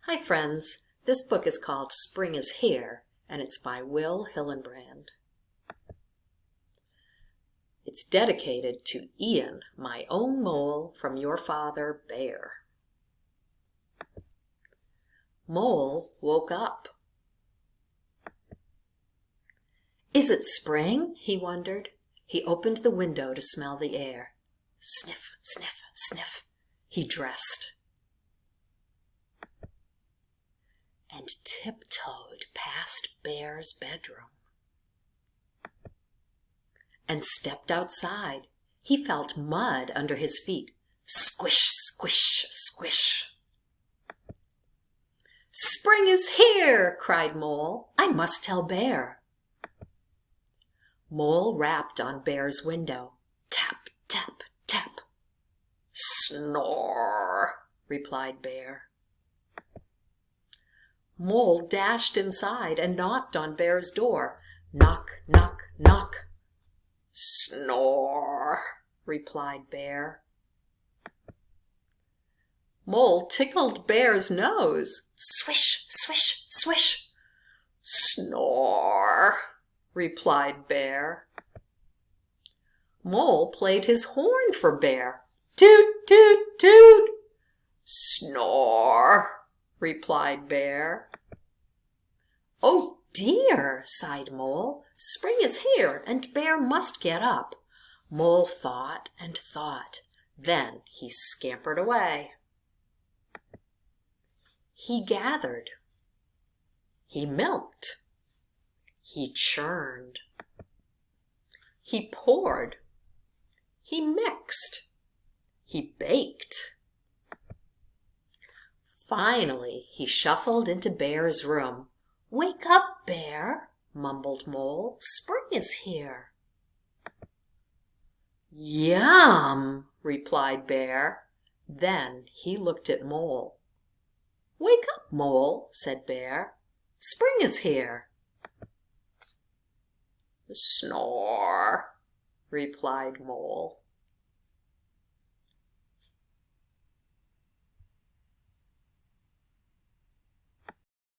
Hi friends, this book is called Spring is Here, and it's by Hillenbrand. It's dedicated to Ian, my own mole from your father, Bear. Mole woke up. Is it spring? He wondered. He opened the window to smell the air. Sniff, sniff, sniff. He dressed and tiptoed past Bear's bedroom and stepped outside. He felt mud under his feet. Squish, squish, squish. Spring is here, cried Mole. I must tell Bear. Mole rapped on Bear's window. Tap, tap, tap. Snore, replied Bear. Mole dashed inside and knocked on Bear's door. Knock, knock, knock. Snore, replied Bear. Mole tickled Bear's nose. Swish, swish, swish. Snore, replied Bear. Mole played his horn for Bear. Toot, toot, toot. Snore, replied Bear. Oh dear, sighed Mole. Spring is here, and Bear must get up. Mole thought and thought. Then he scampered away. He gathered. He milked. He churned. He poured. He mixed. He baked. Finally, he shuffled into Bear's room. Wake up, Bear, mumbled Mole. Spring is here. Yum, replied Bear. Then he looked at Mole. Wake up, Mole, said Bear. Spring is here. Snore, replied Mole.